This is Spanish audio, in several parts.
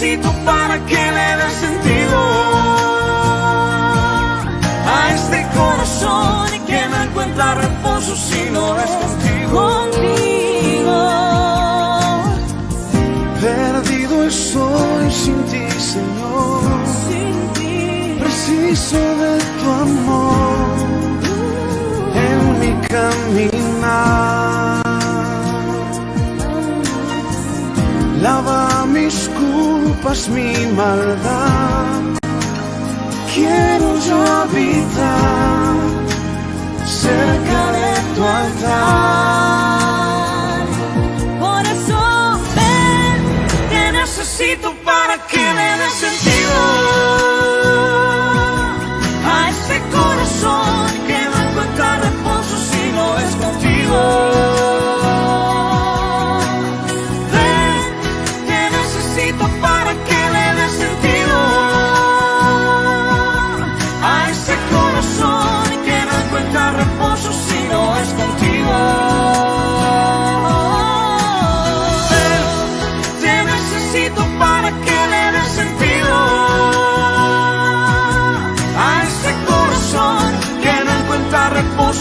necesito para que le dé sentido a este corazón que no encuentra reposo si no es contigo. Perdido estoy sin ti, Señor. Sin ti. Preciso de tu amor en mi caminar. Lava mis culpas, mi maldad. Quiero yo habitar cerca de tu altar. Por eso ven, te necesito para que le dé sentido a este corazón que no encuentra reposo si no es contigo.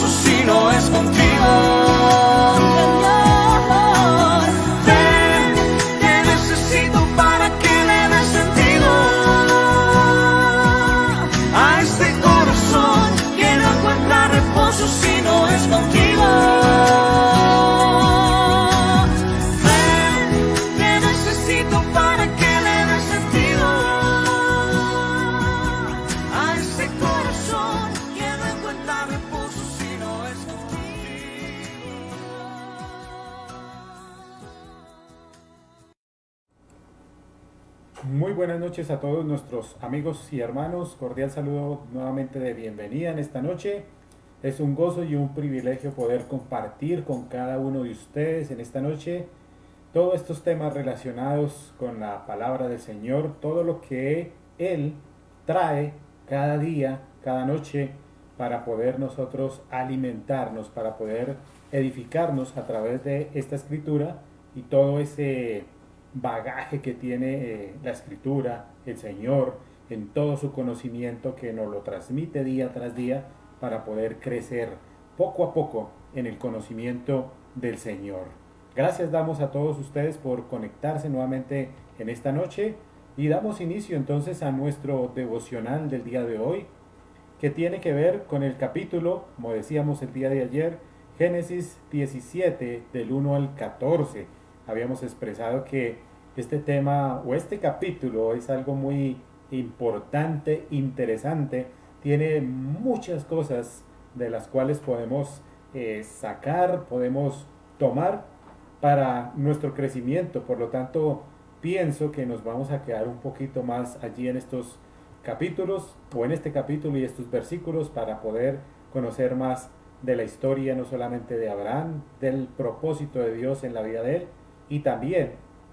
Si no es contigo, ven, te necesito para que le dé sentido a este corazón que no encuentra reposo si no es contigo. Ven, te necesito para que le dé sentido a este corazón que no encuentra reposo. Muy buenas noches a todos nuestros amigos y hermanos, cordial saludo nuevamente de bienvenida en esta noche. Es un gozo y un privilegio poder compartir con cada uno de ustedes en esta noche todos estos temas relacionados con la palabra del Señor, todo lo que Él trae cada día, cada noche, para poder nosotros alimentarnos, para poder edificarnos a través de esta escritura y todo ese bagaje que tiene la escritura, el Señor, en todo su conocimiento que nos lo transmite día tras día para poder crecer poco a poco en el conocimiento del Señor. Gracias damos a todos ustedes por conectarse nuevamente en esta noche y damos inicio entonces a nuestro devocional del día de hoy, que tiene que ver con el capítulo, como decíamos el día de ayer, Génesis 17 del 1 al 14. Habíamos expresado que este tema o este capítulo es algo muy importante, interesante, tiene muchas cosas de las cuales podemos sacar, podemos tomar para nuestro crecimiento. Por lo tanto, pienso que nos vamos a quedar un poquito más allí en estos capítulos o en este capítulo y estos versículos para poder conocer más de la historia, no solamente de Abraham, del propósito de Dios en la vida de él y también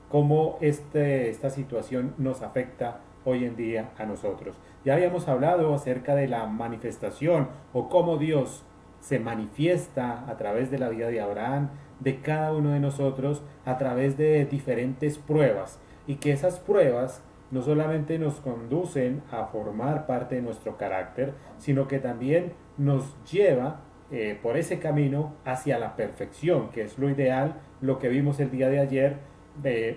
cómo esta situación nos afecta hoy en día a nosotros. Ya habíamos hablado acerca de la manifestación o cómo Dios se manifiesta a través de la vida de Abraham, de cada uno de nosotros, a través de diferentes pruebas y que esas pruebas no solamente nos conducen a formar parte de nuestro carácter, sino que también nos lleva por ese camino hacia la perfección, que es lo ideal, lo que vimos el día de ayer.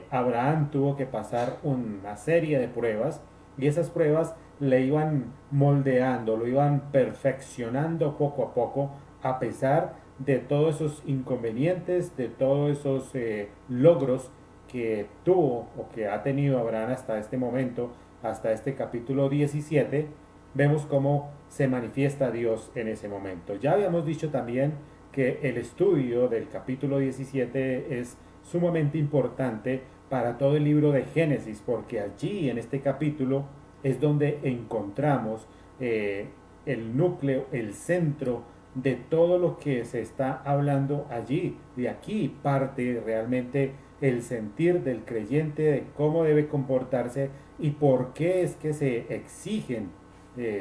Abraham tuvo que pasar una serie de pruebas y esas pruebas le iban moldeando, lo iban perfeccionando poco a poco, a pesar de todos esos inconvenientes, de todos esos logros que tuvo o que ha tenido Abraham hasta este momento, hasta este capítulo 17, vemos cómo se manifiesta Dios en ese momento. Ya habíamos dicho también que el estudio del capítulo 17 es sumamente importante para todo el libro de Génesis, porque allí en este capítulo es donde encontramos el núcleo, el centro de todo lo que se está hablando allí. De aquí parte realmente el sentir del creyente, de cómo debe comportarse y por qué es que se exigen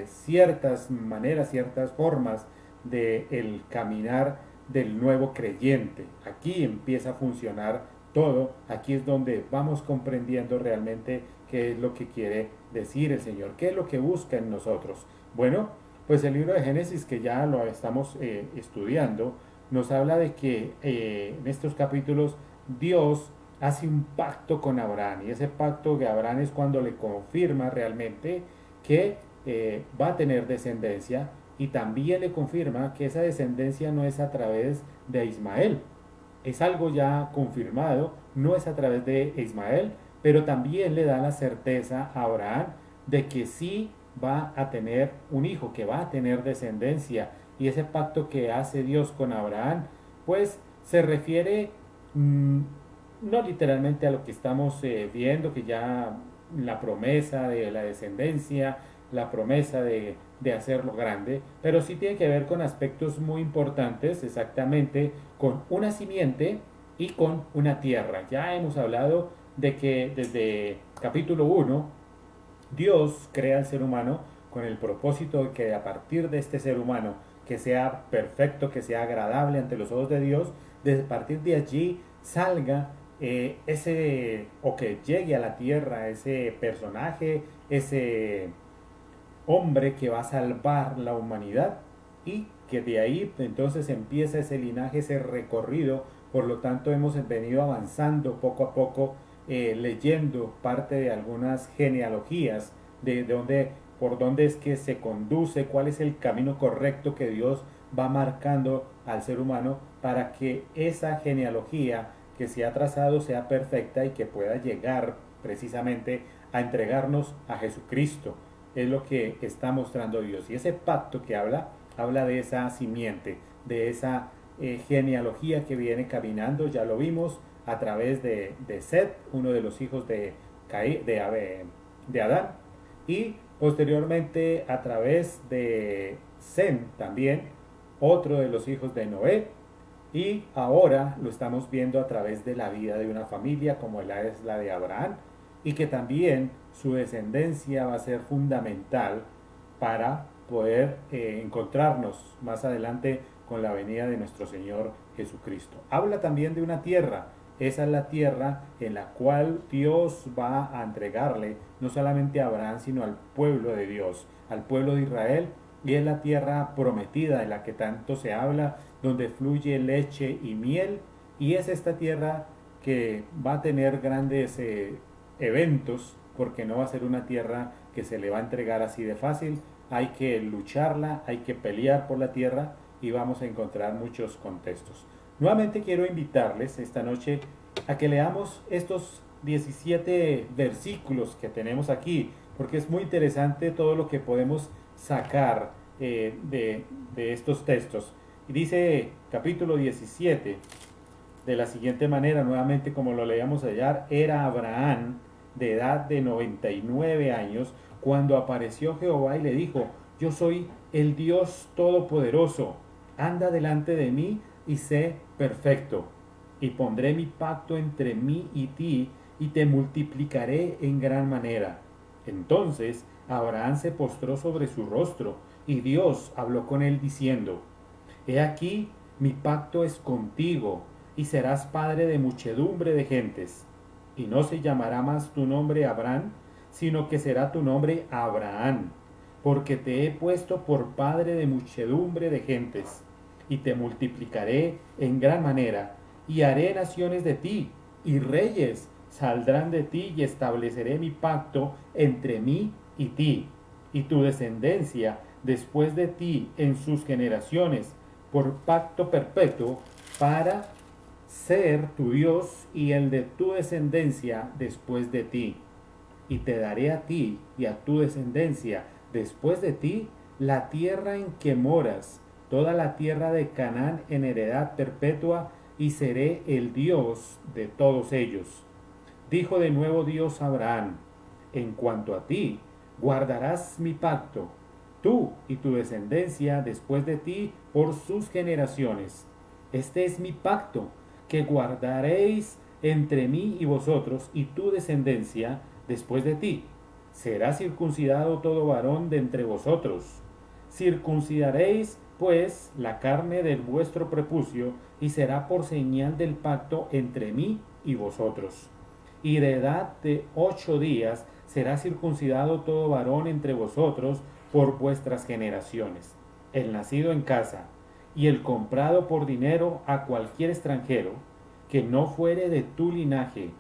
ciertas maneras, ciertas formas del caminar del nuevo creyente. Aquí empieza a funcionar todo, aquí es donde vamos comprendiendo realmente qué es lo que quiere decir el Señor, qué es lo que busca en nosotros. Bueno, pues el libro de Génesis, que ya lo estamos estudiando, nos habla de que en estos capítulos Dios hace un pacto con Abraham, y ese pacto de Abraham es cuando le confirma realmente que va a tener descendencia, y también le confirma que esa descendencia no es a través de Ismael, es algo ya confirmado, no es a través de Ismael, pero también le da la certeza a Abraham de que sí va a tener un hijo, que va a tener descendencia. Y ese pacto que hace Dios con Abraham, pues se refiere no literalmente a lo que estamos viendo, que ya la promesa de la descendencia, la promesa de hacerlo grande, pero sí tiene que ver con aspectos muy importantes, exactamente con una simiente y con una tierra. Ya hemos hablado de que desde capítulo 1 Dios crea al ser humano con el propósito de que a partir de este ser humano, que sea perfecto, que sea agradable ante los ojos de Dios, desde partir de allí salga o que llegue a la tierra ese personaje, ese hombre que va a salvar la humanidad, y que de ahí entonces empieza ese linaje, ese recorrido. Por lo tanto hemos venido avanzando poco a poco, leyendo parte de algunas genealogías de dónde, por dónde es que se conduce, cuál es el camino correcto que Dios va marcando al ser humano para que esa genealogía que se ha trazado sea perfecta y que pueda llegar precisamente a entregarnos a Jesucristo. Es lo que está mostrando Dios. Y ese pacto que habla de esa simiente, de esa genealogía que viene caminando, ya lo vimos, a través de Set, uno de los hijos de Adán, y posteriormente a través de Sem también, otro de los hijos de Noé, y ahora lo estamos viendo a través de la vida de una familia como es la de Abraham, y que también su descendencia va a ser fundamental para poder encontrarnos más adelante con la venida de nuestro Señor Jesucristo. Habla también de una tierra. Esa es la tierra en la cual Dios va a entregarle no solamente a Abraham, sino al pueblo de Dios, al pueblo de Israel, y es la tierra prometida de la que tanto se habla, donde fluye leche y miel, y es esta tierra que va a tener grandes eventos, porque no va a ser una tierra que se le va a entregar así de fácil. Hay que lucharla, hay que pelear por la tierra, y vamos a encontrar muchos contextos. Nuevamente quiero invitarles esta noche a que leamos estos 17 versículos que tenemos aquí, porque es muy interesante todo lo que podemos sacar de estos textos. Y dice capítulo 17 de la siguiente manera, nuevamente como lo leíamos ayer: era Abraham de edad de 99 años cuando apareció Jehová y le dijo: yo soy el Dios Todopoderoso, anda delante de mí y sé perfecto, y pondré mi pacto entre mí y ti, y te multiplicaré en gran manera. Entonces Abraham se postró sobre su rostro, y Dios habló con él diciendo: he aquí, mi pacto es contigo, y serás padre de muchedumbre de gentes. Y no se llamará más tu nombre Abraham, sino que será tu nombre Abraham, porque te he puesto por padre de muchedumbre de gentes, y te multiplicaré en gran manera, y haré naciones de ti, y reyes saldrán de ti, y estableceré mi pacto entre mí y ti, y tu descendencia después de ti en sus generaciones, por pacto perpetuo, para ser tu Dios y el de tu descendencia después de ti. Y te daré a ti y a tu descendencia después de ti la tierra en que moras, toda la tierra de Canaán en heredad perpetua, y seré el Dios de todos ellos. Dijo de nuevo Dios a Abraham: en cuanto a ti, guardarás mi pacto, tú y tu descendencia después de ti por sus generaciones. Este es mi pacto, que guardaréis entre mí y vosotros y tu descendencia después de ti. Será circuncidado todo varón de entre vosotros. Circuncidaréis pues la carne del vuestro prepucio, y será por señal del pacto entre mí y vosotros. Y de edad de 8 días será circuncidado todo varón entre vosotros por vuestras generaciones, el nacido en casa, y el comprado por dinero a cualquier extranjero, que no fuere de tu linaje.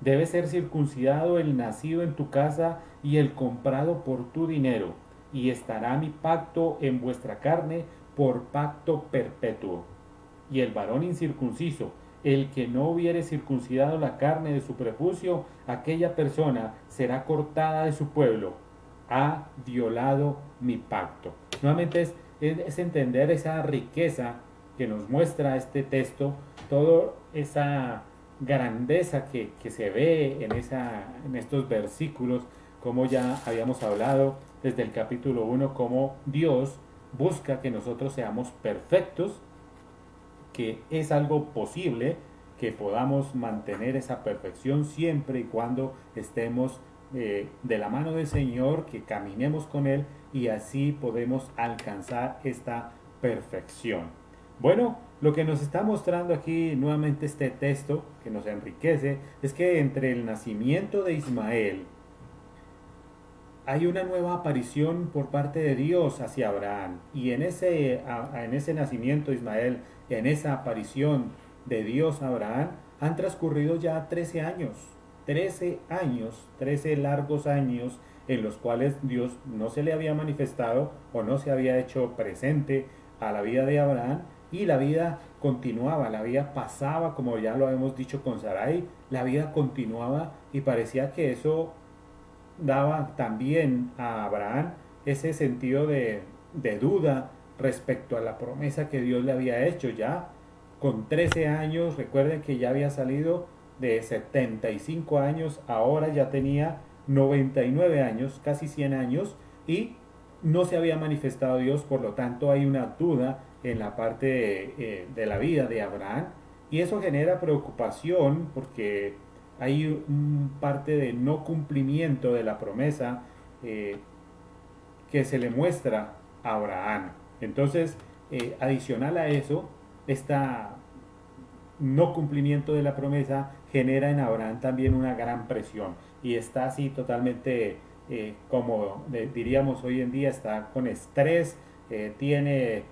Debe ser circuncidado el nacido en tu casa y el comprado por tu dinero, y estará mi pacto en vuestra carne por pacto perpetuo. Y el varón incircunciso, el que no hubiere circuncidado la carne de su prepucio, aquella persona será cortada de su pueblo. Ha violado mi pacto. Nuevamente es entender esa riqueza que nos muestra este texto, toda esa grandeza que se ve en estos versículos, como ya habíamos hablado desde el capítulo 1, como Dios busca que nosotros seamos perfectos, que es algo posible, que podamos mantener esa perfección siempre y cuando estemos de la mano del Señor, que caminemos con Él y así podemos alcanzar esta perfección. Bueno, lo que nos está mostrando aquí nuevamente este texto que nos enriquece es que entre el nacimiento de Ismael hay una nueva aparición por parte de Dios hacia Abraham. Y en ese nacimiento de Ismael, en esa aparición de Dios a Abraham, han transcurrido ya 13 años. 13 años, 13 largos años en los cuales Dios no se le había manifestado o no se había hecho presente a la vida de Abraham, y la vida continuaba, la vida pasaba, como ya lo hemos dicho con Sarai, la vida continuaba y parecía que eso daba también a Abraham ese sentido de duda respecto a la promesa que Dios le había hecho. Ya con 13 años, recuerden que ya había salido de 75 años, ahora ya tenía 99 años, casi 100 años, y no se había manifestado Dios, por lo tanto hay una duda en la parte de la vida de Abraham, y eso genera preocupación porque hay parte de no cumplimiento de la promesa que se le muestra a Abraham. Entonces, adicional a eso, esta no cumplimiento de la promesa genera en Abraham también una gran presión y está así totalmente, como diríamos hoy en día, está con estrés, tiene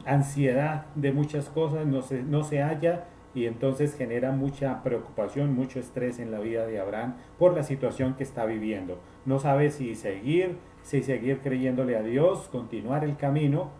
ansiedad de muchas cosas, no se halla, y entonces genera mucha preocupación, mucho estrés en la vida de Abraham por la situación que está viviendo. No sabe si seguir creyéndole a Dios, continuar el camino.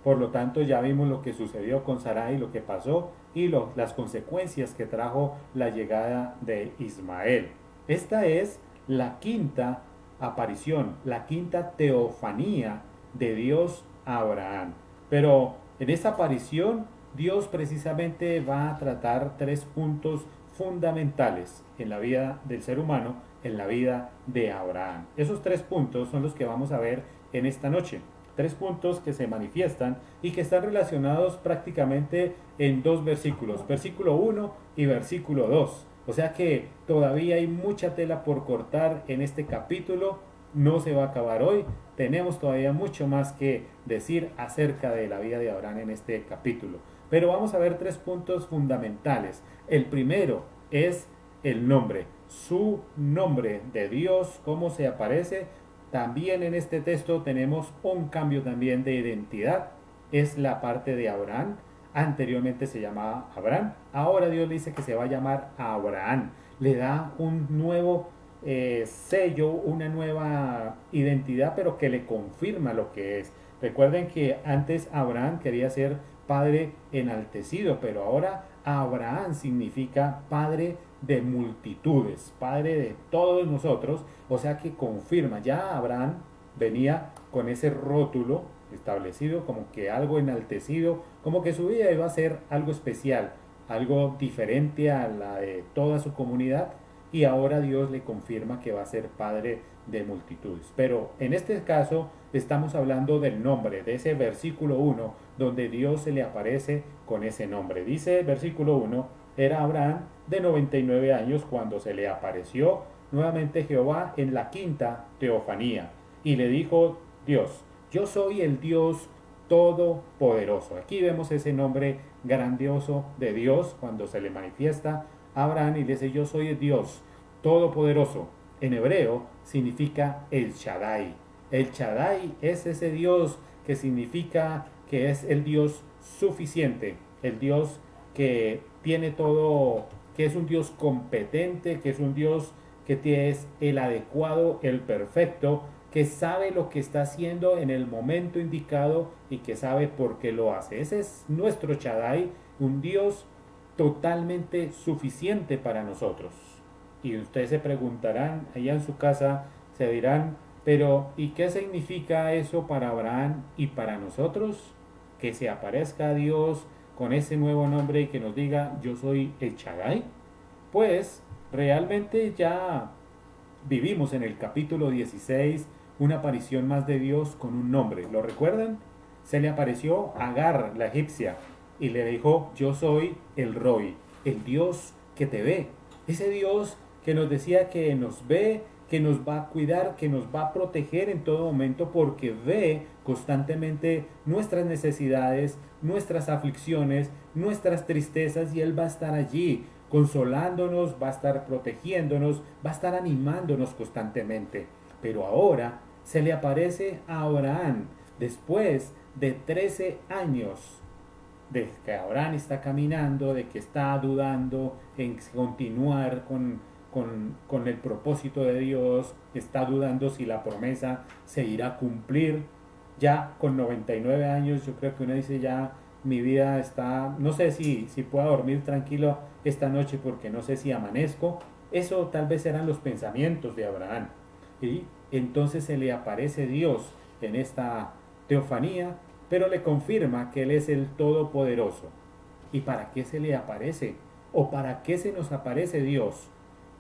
Por lo tanto, ya vimos lo que sucedió con Sarai, lo que pasó y las consecuencias que trajo la llegada de Ismael. Esta es la quinta aparición, la quinta teofanía de Dios a Abraham. Pero en esta aparición, Dios precisamente va a tratar 3 puntos fundamentales en la vida del ser humano, en la vida de Abraham. Esos 3 puntos son los que vamos a ver en esta noche. 3 puntos que se manifiestan y que están relacionados prácticamente en 2 versículos, versículo 1 y versículo 2. O sea que todavía hay mucha tela por cortar en este capítulo, no se va a acabar hoy, tenemos todavía mucho más que decir acerca de la vida de Abraham en este capítulo. Pero vamos a ver 3 puntos fundamentales. El primero es el nombre, su nombre de Dios, cómo se aparece. También en este texto tenemos un cambio también de identidad, es la parte de Abraham. Anteriormente se llamaba Abraham, ahora Dios le dice que se va a llamar Abraham, le da un nuevo sello, una nueva identidad, pero que le confirma lo que es. Recuerden que antes Abraham quería ser padre enaltecido, pero ahora Abraham significa padre de multitudes, padre de todos nosotros, o sea que confirma, ya Abraham venía con ese rótulo establecido como que algo enaltecido, como que su vida iba a ser algo especial, algo diferente a la de toda su comunidad, y ahora Dios le confirma que va a ser padre de multitudes. Pero en este caso estamos hablando del nombre, de ese versículo 1, donde Dios se le aparece con ese nombre. Dice versículo 1, era Abraham de 99 años cuando se le apareció nuevamente Jehová en la quinta teofanía, y le dijo Dios, yo soy el Dios todopoderoso. Aquí vemos ese nombre grandioso de Dios cuando se le manifiesta a Abraham y le dice, yo soy el Dios Todopoderoso. En hebreo significa el Shaddai. El Shaddai es ese Dios que significa que es el Dios suficiente, el Dios que tiene todo, que es un Dios competente, que es un Dios que es el adecuado, el perfecto, que sabe lo que está haciendo en el momento indicado y que sabe por qué lo hace. Ese es nuestro Shaddai, un Dios totalmente suficiente para nosotros. Y ustedes se preguntarán allá en su casa, se dirán, pero ¿y qué significa eso para Abraham y para nosotros? Que se aparezca Dios con ese nuevo nombre y que nos diga, yo soy el Shaddai. Pues realmente ya vivimos en el capítulo 16 una aparición más de Dios con un nombre. ¿Lo recuerdan? Se le apareció a Agar, la egipcia, y le dijo, yo soy el Roy, el Dios que te ve. Ese Dios que nos decía que nos ve, que nos va a cuidar, que nos va a proteger en todo momento porque ve constantemente nuestras necesidades, nuestras aflicciones, nuestras tristezas y Él va a estar allí consolándonos, va a estar protegiéndonos, va a estar animándonos constantemente. Pero ahora se le aparece a Abraham después de 13 años de que Abraham está caminando, de que está dudando en continuar con el propósito de Dios, está dudando si la promesa se irá a cumplir. Ya con 99 años yo creo que uno dice ya mi vida está, no sé si pueda dormir tranquilo esta noche porque no sé si amanezco. Eso tal vez eran los pensamientos de Abraham. Y entonces se le aparece Dios en esta teofanía, pero le confirma que Él es el Todopoderoso. ¿Y para qué se le aparece? ¿O para qué se nos aparece Dios?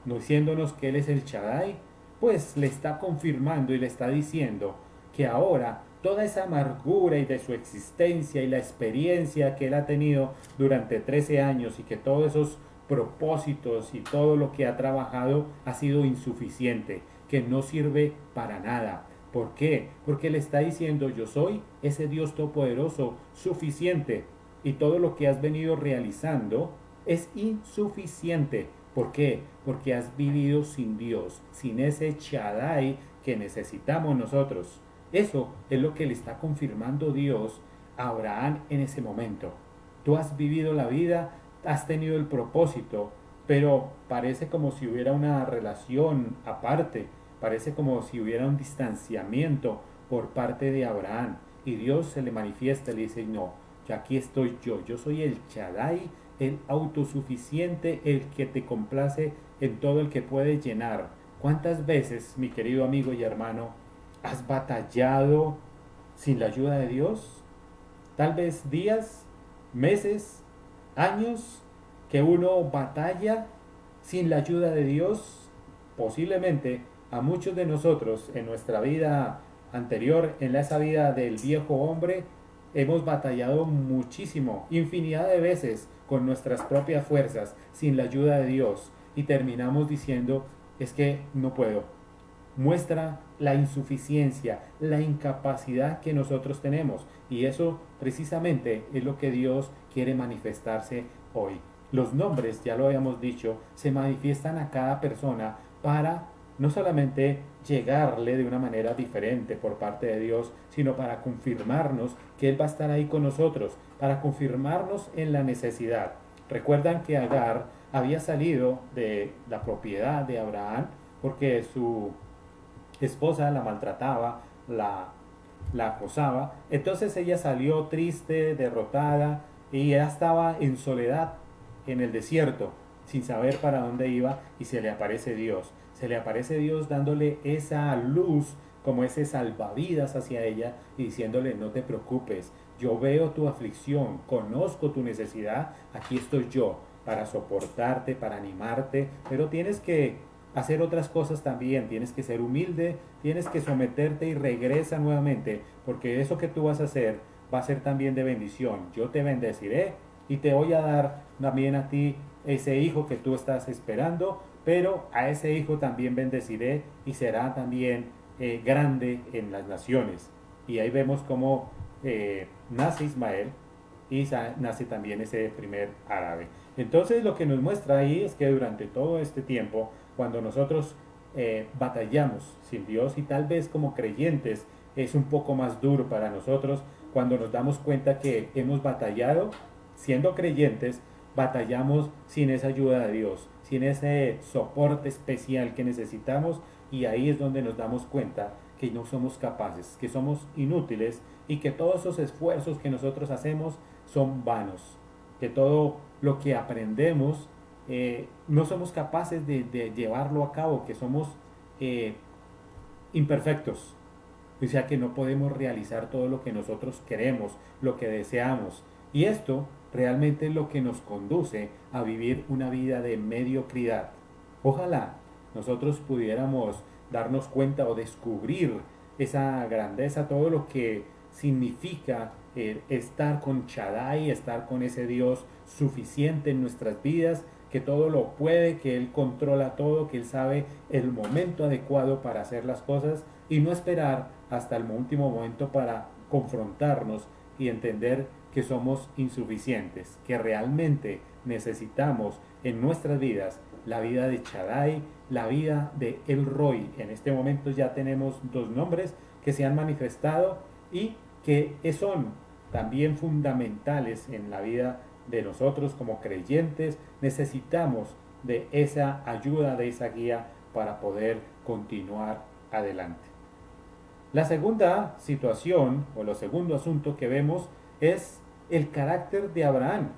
No diciéndonos que Él es el Shaddai, pues le está confirmando y le está diciendo que ahora toda esa amargura y de su existencia y la experiencia que Él ha tenido durante 13 años y que todos esos propósitos y todo lo que ha trabajado ha sido insuficiente, que no sirve para nada. ¿Por qué? Porque le está diciendo, yo soy ese Dios todopoderoso, suficiente, y todo lo que has venido realizando es insuficiente. ¿Por qué? Porque has vivido sin Dios, sin ese Shaddai que necesitamos nosotros. Eso es lo que le está confirmando Dios a Abraham en ese momento. Tú has vivido la vida, has tenido el propósito, pero parece como si hubiera una relación aparte, parece como si hubiera un distanciamiento por parte de Abraham. Y Dios se le manifiesta y le dice, no, aquí estoy yo soy el Shaddai, el autosuficiente, el que te complace en todo, el que puede llenar. ¿Cuántas veces, mi querido amigo y hermano, has batallado sin la ayuda de Dios? Tal vez días, meses, años que uno batalla sin la ayuda de Dios. Posiblemente a muchos de nosotros en nuestra vida anterior, en esa vida del viejo hombre, hemos batallado muchísimo, infinidad de veces con nuestras propias fuerzas, sin la ayuda de Dios, y terminamos diciendo, es que no puedo. Muestra la insuficiencia, la incapacidad que nosotros tenemos, y eso precisamente es lo que Dios quiere manifestarse hoy. Los nombres, ya lo habíamos dicho, se manifiestan a cada persona para no solamente llegarle de una manera diferente por parte de Dios, sino para confirmarnos que Él va a estar ahí con nosotros, para confirmarnos en la necesidad. Recuerdan que Agar había salido de la propiedad de Abraham porque su esposa la maltrataba, la acosaba. Entonces ella salió triste, derrotada, y ya estaba en soledad en el desierto, sin saber para dónde iba, y se le aparece Dios. Se le aparece Dios dándole esa luz como ese salvavidas hacia ella y diciéndole, no te preocupes, yo veo tu aflicción, conozco tu necesidad, aquí estoy yo para soportarte, para animarte, pero tienes que hacer otras cosas también, tienes que ser humilde, tienes que someterte y regresa nuevamente, porque eso que tú vas a hacer va a ser también de bendición. Yo te bendeciré y te voy a dar también a ti ese hijo que tú estás esperando, pero a ese hijo también bendeciré y será también grande en las naciones. Y ahí vemos cómo nace Ismael y nace también ese primer árabe. Entonces lo que nos muestra ahí es que durante todo este tiempo, cuando nosotros batallamos sin Dios, y tal vez como creyentes es un poco más duro para nosotros cuando nos damos cuenta que hemos batallado siendo creyentes, batallamos sin esa ayuda de Dios, sin ese soporte especial que necesitamos, y ahí es donde nos damos cuenta que no somos capaces, que somos inútiles y que todos esos esfuerzos que nosotros hacemos son vanos, que todo lo que aprendemos no somos capaces de llevarlo a cabo, que somos eh, imperfectos, o sea que no podemos realizar todo lo que nosotros queremos, lo que deseamos. Y esto realmente es lo que nos conduce a vivir una vida de mediocridad. Ojalá nosotros pudiéramos darnos cuenta o descubrir esa grandeza, todo lo que significa estar con Shaddai, estar con ese Dios suficiente en nuestras vidas, que todo lo puede, que Él controla todo, que Él sabe el momento adecuado para hacer las cosas y no esperar hasta el último momento para confrontarnos y entender que somos insuficientes, que realmente necesitamos en nuestras vidas la vida de Shaddai, la vida de El Roy. En este momento ya tenemos dos nombres que se han manifestado y que son también fundamentales en la vida de nosotros como creyentes. Necesitamos de esa ayuda, de esa guía para poder continuar adelante. La segunda situación o lo segundo asunto que vemos es el carácter de Abraham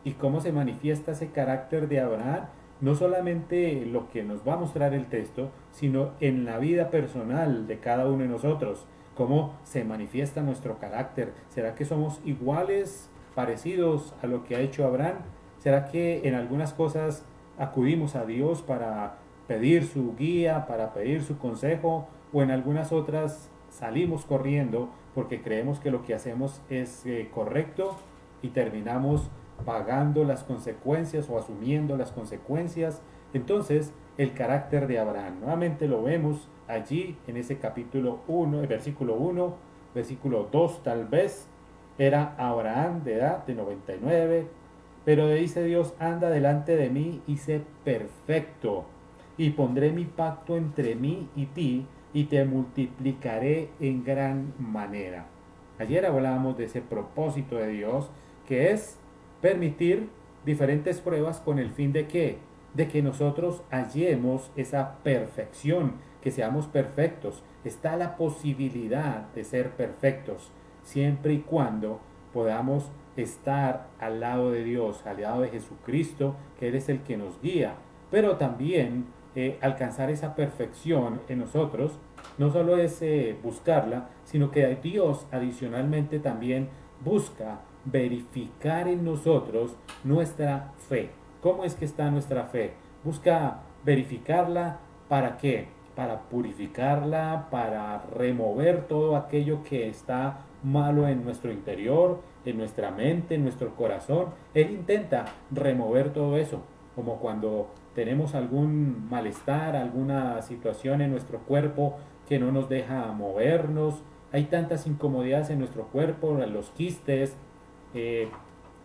y cómo se manifiesta ese carácter de Abraham, no solamente lo que nos va a mostrar el texto, sino en la vida personal de cada uno de nosotros, cómo se manifiesta nuestro carácter. ¿Será que somos iguales, parecidos a lo que ha hecho Abraham? ¿Será que en algunas cosas acudimos a Dios para pedir su guía, para pedir su consejo, o en algunas otras salimos corriendo porque creemos que lo que hacemos es correcto y terminamos pagando las consecuencias o asumiendo las consecuencias? Entonces, el carácter de Abraham, nuevamente lo vemos allí en ese capítulo 1, el versículo 1, versículo 2 tal vez, era Abraham de edad de 99, pero dice Dios, anda delante de mí y sé perfecto, y pondré mi pacto entre mí y ti, y te multiplicaré en gran manera. Ayer hablábamos de ese propósito de Dios, que es permitir diferentes pruebas con el fin de ¿qué? De que nosotros hallemos esa perfección, que seamos perfectos. Está la posibilidad de ser perfectos, siempre y cuando podamos estar al lado de Dios, al lado de Jesucristo, que Él es el que nos guía. Pero también alcanzar esa perfección en nosotros no solo es buscarla, sino que Dios adicionalmente también busca verificar en nosotros nuestra fe. ¿Cómo es que está nuestra fe? Busca verificarla. ¿Para qué? Para purificarla, para remover todo aquello que está malo en nuestro interior, en nuestra mente, en nuestro corazón. Él intenta remover todo eso, como cuando tenemos algún malestar, alguna situación en nuestro cuerpo que no nos deja movernos. Hay tantas incomodidades en nuestro cuerpo, los quistes,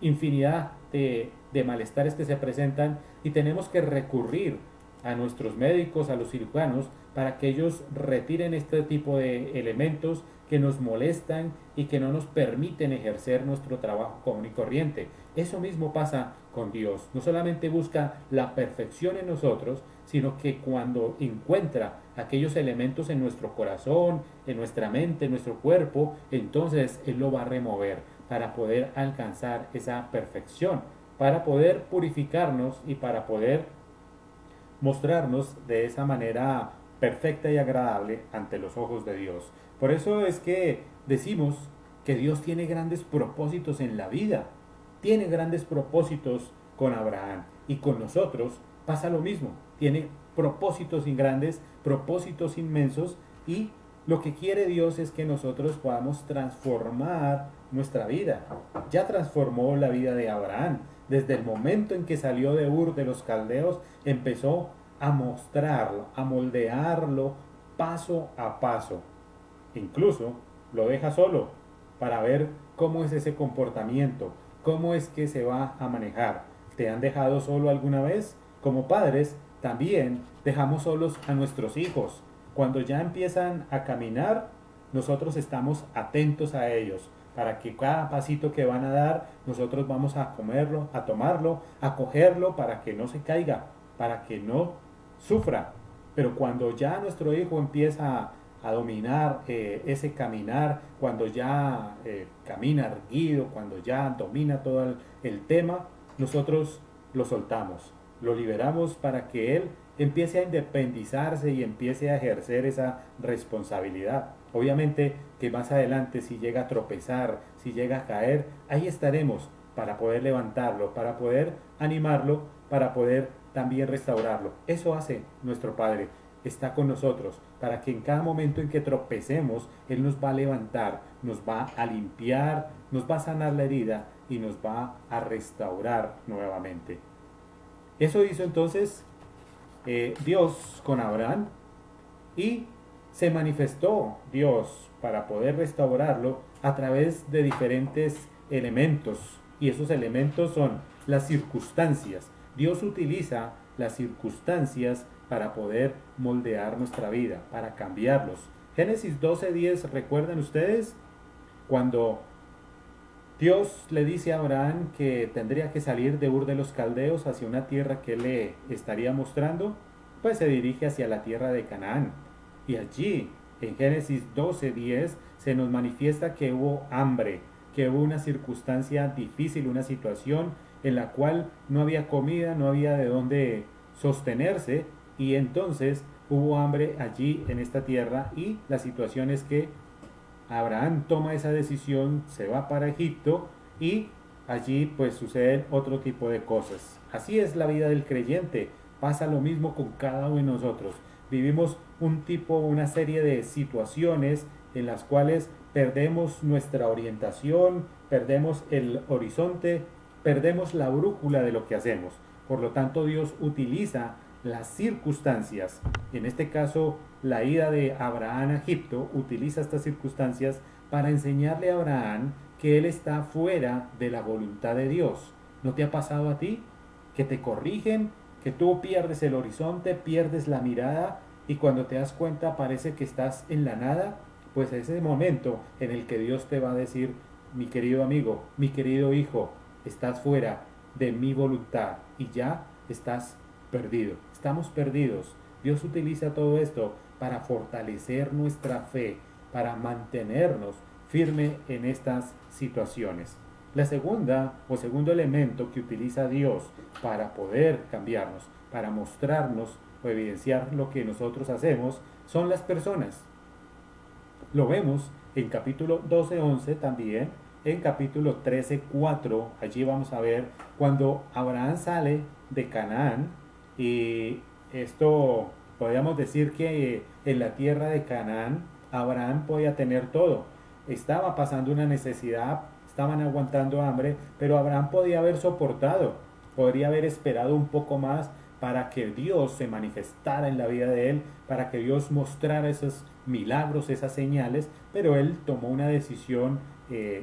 infinidad de malestares que se presentan, y tenemos que recurrir a nuestros médicos, a los cirujanos, para que ellos retiren este tipo de elementos que nos molestan y que no nos permiten ejercer nuestro trabajo común y corriente. Eso mismo pasa con Dios. No solamente busca la perfección en nosotros, sino que cuando encuentra aquellos elementos en nuestro corazón, en nuestra mente, en nuestro cuerpo, entonces Él lo va a remover para poder alcanzar esa perfección, para poder purificarnos y para poder mostrarnos de esa manera perfecta y agradable ante los ojos de Dios. Por eso es que decimos que Dios tiene grandes propósitos en la vida, tiene grandes propósitos con Abraham, y con nosotros pasa lo mismo, tiene propósitos grandes, propósitos inmensos, y lo que quiere Dios es que nosotros podamos transformar nuestra vida. Ya transformó la vida de Abraham. Desde el momento en que salió de Ur de los Caldeos, empezó a mostrarlo, a moldearlo paso a paso. Incluso lo deja solo para ver cómo es ese comportamiento, cómo es que se va a manejar. ¿Te han dejado solo alguna vez? Como padres, también dejamos solos a nuestros hijos. Cuando ya empiezan a caminar, nosotros estamos atentos a ellos, para que cada pasito que van a dar, nosotros vamos a comerlo, a tomarlo, a cogerlo para que no se caiga, para que no sufra. Pero cuando ya nuestro hijo empieza a dominar ese caminar, cuando ya camina erguido, cuando ya domina todo el tema, nosotros lo soltamos, lo liberamos para que él empiece a independizarse y empiece a ejercer esa responsabilidad. Obviamente que más adelante si llega a tropezar, si llega a caer, ahí estaremos para poder levantarlo, para poder animarlo, para poder también restaurarlo. Eso hace nuestro Padre. Está con nosotros para que en cada momento en que tropecemos, Él nos va a levantar, nos va a limpiar, nos va a sanar la herida y nos va a restaurar nuevamente. Eso hizo entonces Dios con Abraham, y se manifestó Dios para poder restaurarlo a través de diferentes elementos, y esos elementos son las circunstancias. Dios utiliza las circunstancias para poder moldear nuestra vida, para cambiarlos. Génesis 12:10, ¿recuerdan ustedes? Cuando Dios le dice a Abraham que tendría que salir de Ur de los Caldeos hacia una tierra que él le estaría mostrando, pues se dirige hacia la tierra de Canaán. Y allí, en Génesis 12:10, se nos manifiesta que hubo hambre, que hubo una circunstancia difícil, una situación en la cual no había comida, no había de dónde sostenerse, y entonces hubo hambre allí en esta tierra, y la situación es que Abraham toma esa decisión, se va para Egipto, y allí pues suceden otro tipo de cosas. Así es la vida del creyente, pasa lo mismo con cada uno de nosotros. Vivimos una serie de situaciones en las cuales perdemos nuestra orientación, perdemos el horizonte, perdemos la brújula de lo que hacemos. Por lo tanto, Dios utiliza las circunstancias, en este caso la ida de Abraham a Egipto, utiliza estas circunstancias para enseñarle a Abraham que él está fuera de la voluntad de Dios. ¿No te ha pasado a ti que te corrigen, que tú pierdes el horizonte, pierdes la mirada, y cuando te das cuenta parece que estás en la nada? Pues es ese momento en el que Dios te va a decir: mi querido amigo, mi querido hijo, estás fuera de mi voluntad y ya estás perdido. Estamos perdidos. Dios utiliza todo esto para fortalecer nuestra fe, para mantenernos firme en estas situaciones. La segunda o segundo elemento que utiliza Dios para poder cambiarnos, para mostrarnos o evidenciar lo que nosotros hacemos, son las personas. Lo vemos en capítulo 12:11 también, en capítulo 13:4, allí vamos a ver cuando Abraham sale de Canaán, y esto podríamos decir que en la tierra de Canaán Abraham podía tener todo. Estaba pasando una necesidad, estaban aguantando hambre, pero Abraham podía haber soportado, podría haber esperado un poco más para que Dios se manifestara en la vida de él, para que Dios mostrara esos milagros, esas señales, pero él tomó una decisión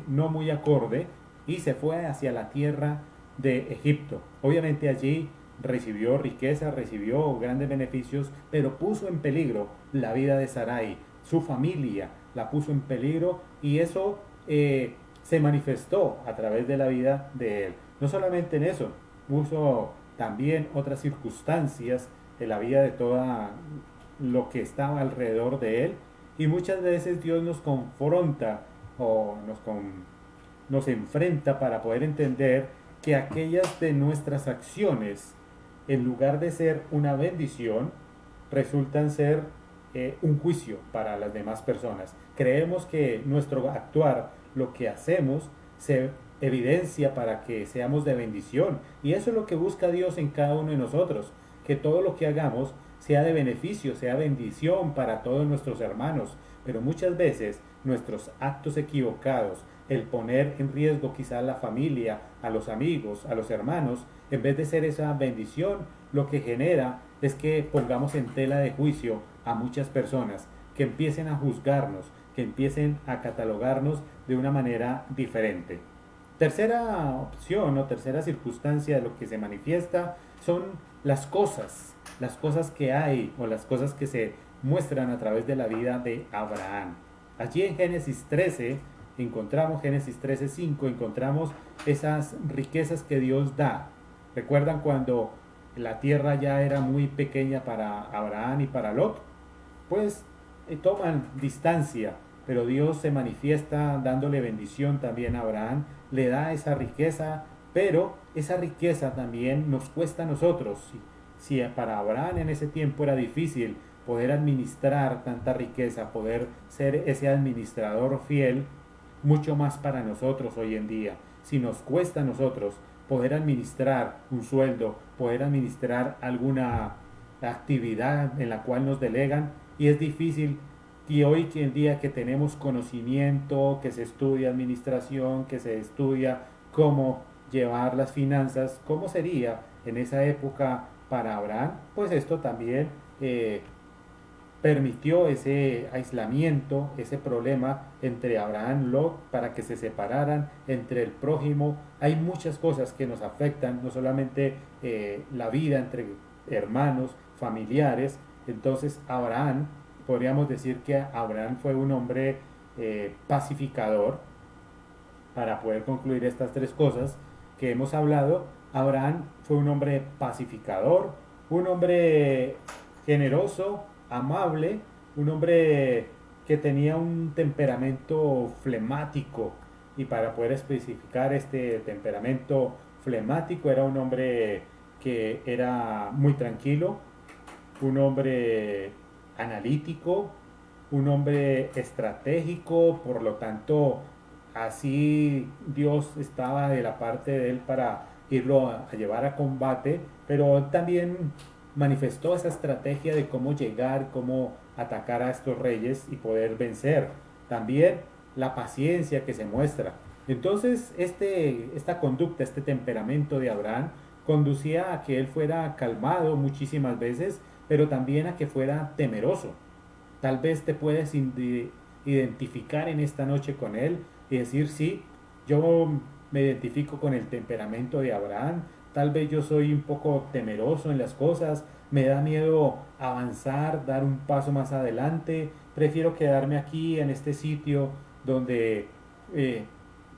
no muy acorde y se fue hacia la tierra de Egipto. Obviamente allí recibió riqueza, recibió grandes beneficios, pero puso en peligro la vida de Sarai, su familia la puso en peligro, y eso se manifestó a través de la vida de él. No solamente en eso, puso también otras circunstancias en la vida de toda lo que estaba alrededor de él, y muchas veces Dios nos confronta o nos enfrenta para poder entender que aquellas de nuestras acciones, en lugar de ser una bendición, resultan ser un juicio para las demás personas. Creemos que nuestro actuar, lo que hacemos, se evidencia para que seamos de bendición, y eso es lo que busca Dios en cada uno de nosotros, que todo lo que hagamos sea de beneficio, sea bendición para todos nuestros hermanos. Pero muchas veces nuestros actos equivocados, el poner en riesgo quizás a la familia, a los amigos, a los hermanos, en vez de ser esa bendición, lo que genera es que pongamos en tela de juicio a muchas personas, que empiecen a juzgarnos, que empiecen a catalogarnos de una manera diferente. Tercera opción o tercera circunstancia de lo que se manifiesta son las cosas que hay o las cosas que se muestran a través de la vida de Abraham. Allí en Génesis 13 encontramos, Génesis 13:5, encontramos esas riquezas que Dios da. ¿Recuerdan cuando la tierra ya era muy pequeña para Abraham y para Lot? Pues toman distancia, pero Dios se manifiesta dándole bendición también a Abraham, le da esa riqueza, pero esa riqueza también nos cuesta a nosotros. Si para Abraham en ese tiempo era difícil poder administrar tanta riqueza, poder ser ese administrador fiel, mucho más para nosotros hoy en día. Si nos cuesta a nosotros poder administrar un sueldo, poder administrar alguna actividad en la cual nos delegan, y es difícil, y hoy en día que tenemos conocimiento, que se estudia administración, que se estudia cómo llevar las finanzas, ¿cómo sería en esa época para Abraham? Pues esto también permitió ese aislamiento, ese problema entre Abraham y Lot para que se separaran entre el prójimo. Hay muchas cosas que nos afectan, no solamente la vida entre hermanos, familiares. Entonces Abraham, podríamos decir que Abraham fue un hombre pacificador. Para poder concluir estas tres cosas que hemos hablado, Abraham fue un hombre pacificador, un hombre generoso, amable, un hombre que tenía un temperamento flemático. Y para poder especificar este temperamento flemático, era un hombre que era muy tranquilo, un hombre analítico, un hombre estratégico. Por lo tanto, así Dios estaba de la parte de él para irlo a llevar a combate, pero él también manifestó esa estrategia de cómo llegar, cómo atacar a estos reyes y poder vencer. También la paciencia que se muestra. Entonces, esta conducta, este temperamento de Abraham conducía a que él fuera calmado muchísimas veces, pero también a que fuera temeroso. Tal vez te puedes identificar en esta noche con él y decir, sí, yo me identifico con el temperamento de Abraham. Tal vez yo soy un poco temeroso en las cosas, me da miedo avanzar, dar un paso más adelante, prefiero quedarme aquí en este sitio donde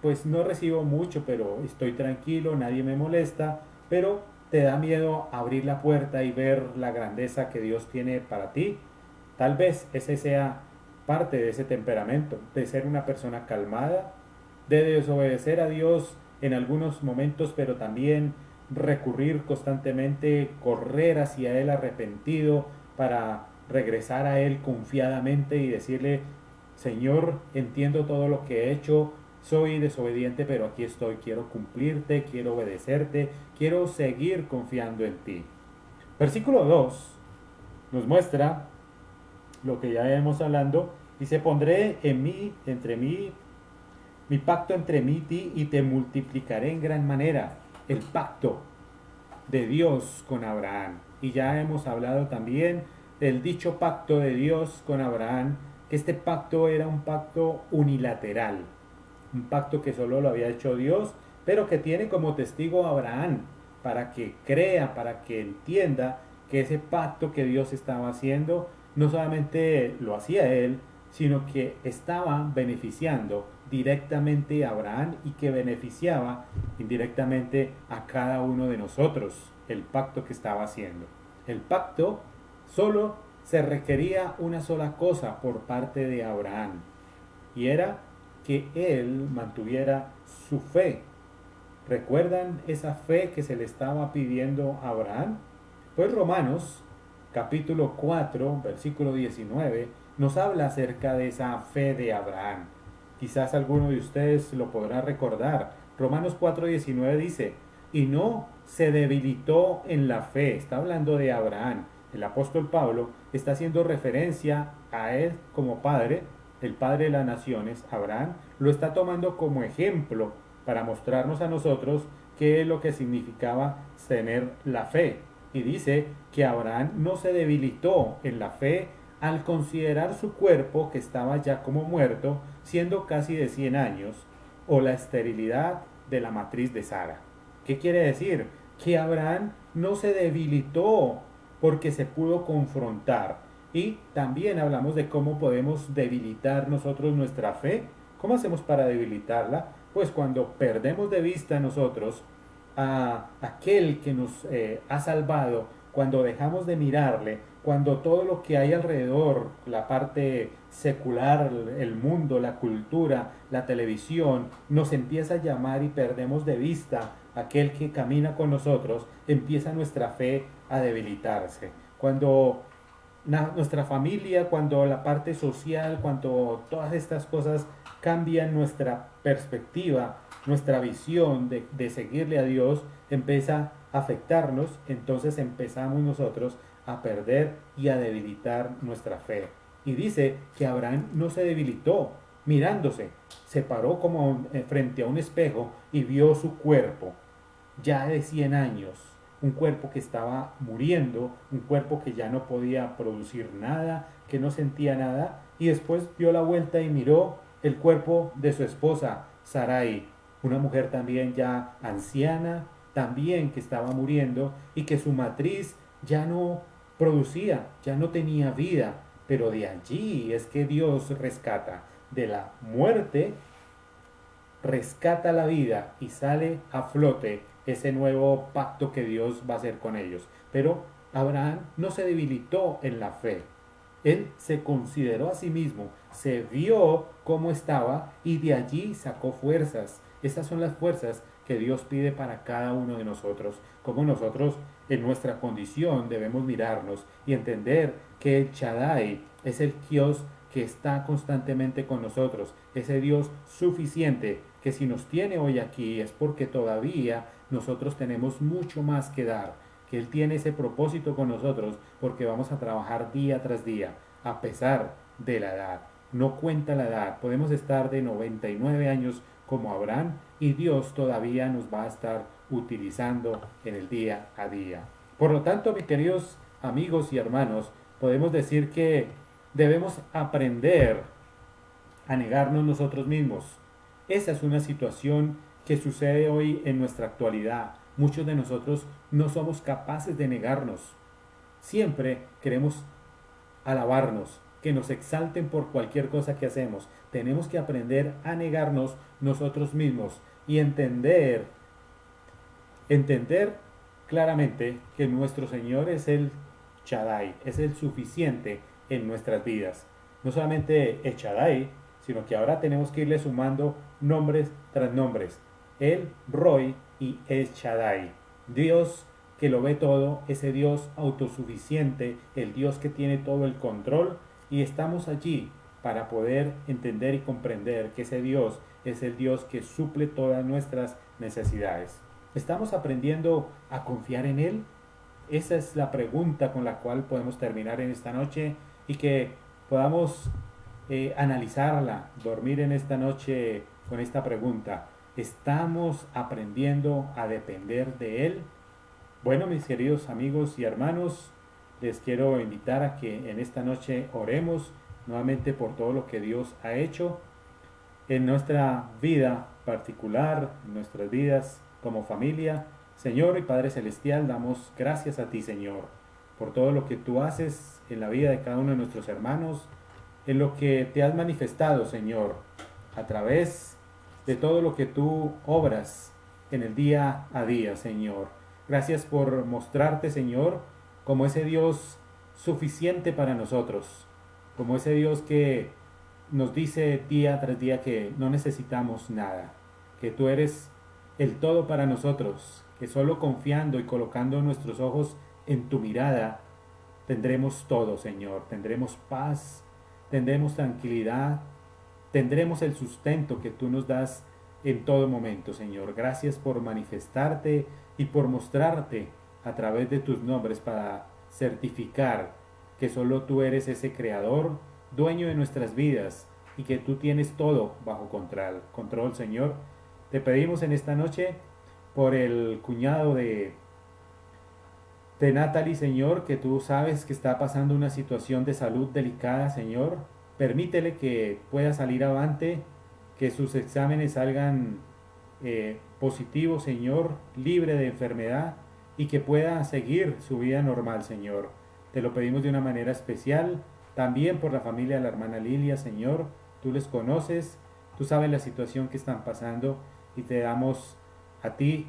pues no recibo mucho, pero estoy tranquilo, nadie me molesta, pero te da miedo abrir la puerta y ver la grandeza que Dios tiene para ti. Tal vez ese sea parte de ese temperamento, de ser una persona calmada, de desobedecer a Dios en algunos momentos, pero también recurrir constantemente, correr hacia Él arrepentido para regresar a Él confiadamente y decirle, Señor, entiendo todo lo que he hecho, soy desobediente, pero aquí estoy, quiero cumplirte, quiero obedecerte, quiero seguir confiando en ti. Versículo 2 nos muestra lo que ya hemos hablando. Dice, pondré en mí, entre mí, mi pacto entre mí y ti, y te multiplicaré en gran manera. El pacto de Dios con Abraham. Y ya hemos hablado también del dicho pacto de Dios con Abraham, que este pacto era un pacto unilateral, un pacto que solo lo había hecho Dios, pero que tiene como testigo a Abraham, para que crea, para que entienda que ese pacto que Dios estaba haciendo, no solamente lo hacía él, sino que estaba beneficiando directamente a Abraham y que beneficiaba indirectamente a cada uno de nosotros, el pacto que estaba haciendo. El pacto solo se requería una sola cosa por parte de Abraham, y era que él mantuviera su fe. ¿Recuerdan esa fe que se le estaba pidiendo a Abraham? Pues Romanos capítulo 4, versículo 19, nos habla acerca de esa fe de Abraham. Quizás alguno de ustedes lo podrá recordar. Romanos 4:19 dice, y no se debilitó en la fe. Está hablando de Abraham. El apóstol Pablo está haciendo referencia a él como padre, el padre de las naciones. Abraham lo está tomando como ejemplo para mostrarnos a nosotros qué es lo que significaba tener la fe. Y dice que Abraham no se debilitó en la fe al considerar su cuerpo, que estaba ya como muerto, siendo casi de 100 años, o la esterilidad de la matriz de Sara. ¿Qué quiere decir? Que Abraham no se debilitó porque se pudo confrontar. Y también hablamos de cómo podemos debilitar nosotros nuestra fe. ¿Cómo hacemos para debilitarla? Pues cuando perdemos de vista nosotros a aquel que nos ha salvado, cuando dejamos de mirarle, cuando todo lo que hay alrededor, la parte secular, el mundo, la cultura, la televisión, nos empieza a llamar y perdemos de vista aquel que camina con nosotros, empieza nuestra fe a debilitarse. Cuando nuestra familia, cuando la parte social, cuando todas estas cosas cambian nuestra perspectiva, nuestra visión de seguirle a Dios, empieza a afectarnos, entonces empezamos nosotros a perder y a debilitar nuestra fe. Y dice que Abraham no se debilitó mirándose, se paró como frente a un espejo y vio su cuerpo, ya de 100 años, un cuerpo que estaba muriendo, un cuerpo que ya no podía producir nada, que no sentía nada, y después dio la vuelta y miró el cuerpo de su esposa, Sarai, una mujer también ya anciana, también que estaba muriendo y que su matriz ya no producía, ya no tenía vida, pero de allí es que Dios rescata, de la muerte rescata la vida y sale a flote ese nuevo pacto que Dios va a hacer con ellos. Pero Abraham no se debilitó en la fe. Él se consideró a sí mismo, se vio cómo estaba y de allí sacó fuerzas. Esas son las fuerzas que Dios pide para cada uno de nosotros. Como nosotros en nuestra condición debemos mirarnos y entender que el Shaddai es el Dios que está constantemente con nosotros, ese Dios suficiente que si nos tiene hoy aquí es porque todavía nosotros tenemos mucho más que dar, que Él tiene ese propósito con nosotros porque vamos a trabajar día tras día, a pesar de la edad. No cuenta la edad, podemos estar de 99 años como Abraham y Dios todavía nos va a estar utilizando en el día a día. Por lo tanto, mis queridos amigos y hermanos, podemos decir que debemos aprender a negarnos nosotros mismos. Esa es una situación que sucede hoy en nuestra actualidad. Muchos de nosotros no somos capaces de negarnos. Siempre queremos alabarnos, que nos exalten por cualquier cosa que hacemos. Tenemos que aprender a negarnos nosotros mismos y entender claramente que nuestro Señor es el Shaddai, es el suficiente en nuestras vidas. No solamente el Shaddai, sino que ahora tenemos que irle sumando nombres tras nombres. El Roy y el Shaddai. Dios que lo ve todo, ese Dios autosuficiente, el Dios que tiene todo el control, y estamos allí para poder entender y comprender que ese Dios es el Dios que suple todas nuestras necesidades. ¿Estamos aprendiendo a confiar en Él? Esa es la pregunta con la cual podemos terminar en esta noche y que podamos analizarla, dormir en esta noche con esta pregunta. ¿Estamos aprendiendo a depender de Él? Bueno, mis queridos amigos y hermanos, les quiero invitar a que en esta noche oremos nuevamente por todo lo que Dios ha hecho en nuestra vida particular, en nuestras vidas como familia. Señor y Padre Celestial, damos gracias a ti, Señor, por todo lo que tú haces en la vida de cada uno de nuestros hermanos, en lo que te has manifestado, Señor, a través de todo lo que tú obras en el día a día, Señor. Gracias por mostrarte, Señor, como ese Dios suficiente para nosotros, como ese Dios que nos dice día tras día que no necesitamos nada, que tú eres el todo para nosotros, que solo confiando y colocando nuestros ojos en tu mirada tendremos todo, Señor. Tendremos paz, tendremos tranquilidad, tendremos el sustento que tú nos das en todo momento, Señor. Gracias por manifestarte y por mostrarte a través de tus nombres para certificar que solo tú eres ese creador, dueño de nuestras vidas y que tú tienes todo bajo control, Señor. Te pedimos en esta noche por el cuñado de Natalie, Señor, que tú sabes que está pasando una situación de salud delicada, Señor. Permítele que pueda salir avante, que sus exámenes salgan positivo, Señor, libre de enfermedad y que pueda seguir su vida normal, Señor. Te lo pedimos de una manera especial, también por la familia de la hermana Lilia, Señor. Tú les conoces, tú sabes la situación que están pasando y te damos a ti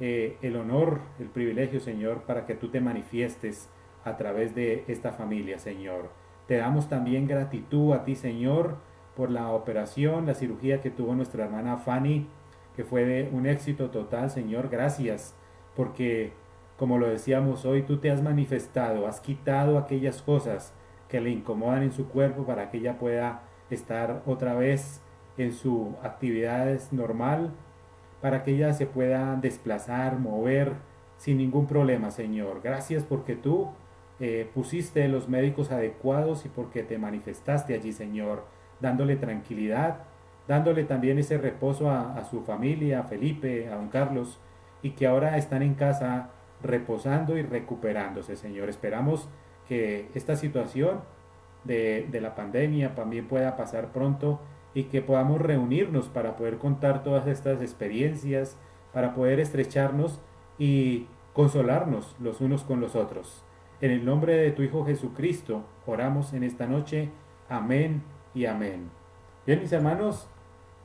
el honor, el privilegio, Señor, para que tú te manifiestes a través de esta familia, Señor. Te damos también gratitud a ti, Señor, por la operación, la cirugía que tuvo nuestra hermana Fanny, que fue de un éxito total, Señor. Gracias, porque como lo decíamos hoy, tú te has manifestado, has quitado aquellas cosas que le incomodan en su cuerpo para que ella pueda estar otra vez en su actividades normal, para que ella se pueda desplazar, mover sin ningún problema, Señor. Gracias porque tú pusiste los médicos adecuados y porque te manifestaste allí, Señor, dándole tranquilidad, dándole también ese reposo a su familia, a Felipe, a don Carlos, y que ahora están en casa reposando y recuperándose, Señor. Esperamos que esta situación de la pandemia también pueda pasar pronto y que podamos reunirnos para poder contar todas estas experiencias, para poder estrecharnos y consolarnos los unos con los otros. En el nombre de tu Hijo Jesucristo oramos en esta noche. Amén y amén. Bien, mis hermanos,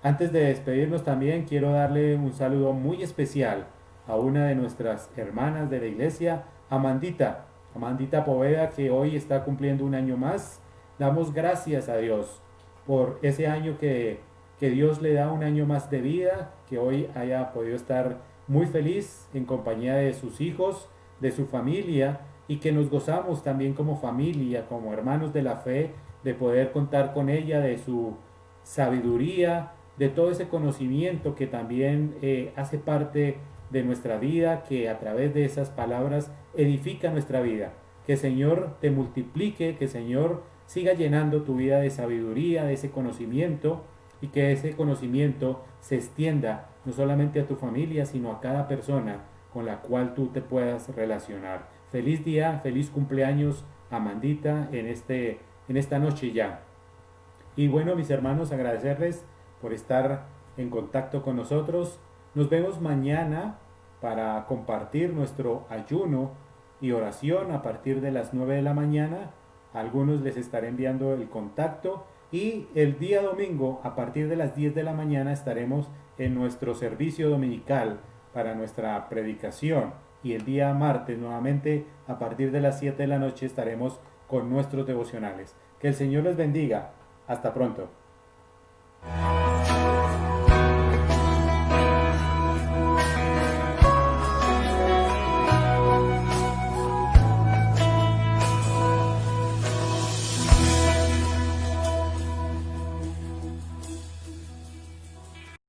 antes de despedirnos también quiero darle un saludo muy especial a una de nuestras hermanas de la iglesia, Amandita Poveda, que hoy está cumpliendo un año más. Damos gracias a Dios por ese año que Dios le da, un año más de vida, que hoy haya podido estar muy feliz en compañía de sus hijos, de su familia, y que nos gozamos también como familia, como hermanos de la fe, de poder contar con ella, de su sabiduría, de todo ese conocimiento que también hace parte de nuestra vida, que a través de esas palabras edifica nuestra vida. Que el Señor te multiplique, que el Señor siga llenando tu vida de sabiduría, de ese conocimiento, y que ese conocimiento se extienda no solamente a tu familia, sino a cada persona con la cual tú te puedas relacionar. Feliz día, feliz cumpleaños, Amandita, en esta noche ya. Y bueno, mis hermanos, agradecerles por estar en contacto con nosotros. Nos vemos mañana para compartir nuestro ayuno y oración a partir de las 9 de la mañana. A algunos les estaré enviando el contacto, y el día domingo a partir de las 10 de la mañana estaremos en nuestro servicio dominical para nuestra predicación, y el día martes nuevamente a partir de las 7 de la noche estaremos con nuestros devocionales. Que el Señor les bendiga. Hasta pronto.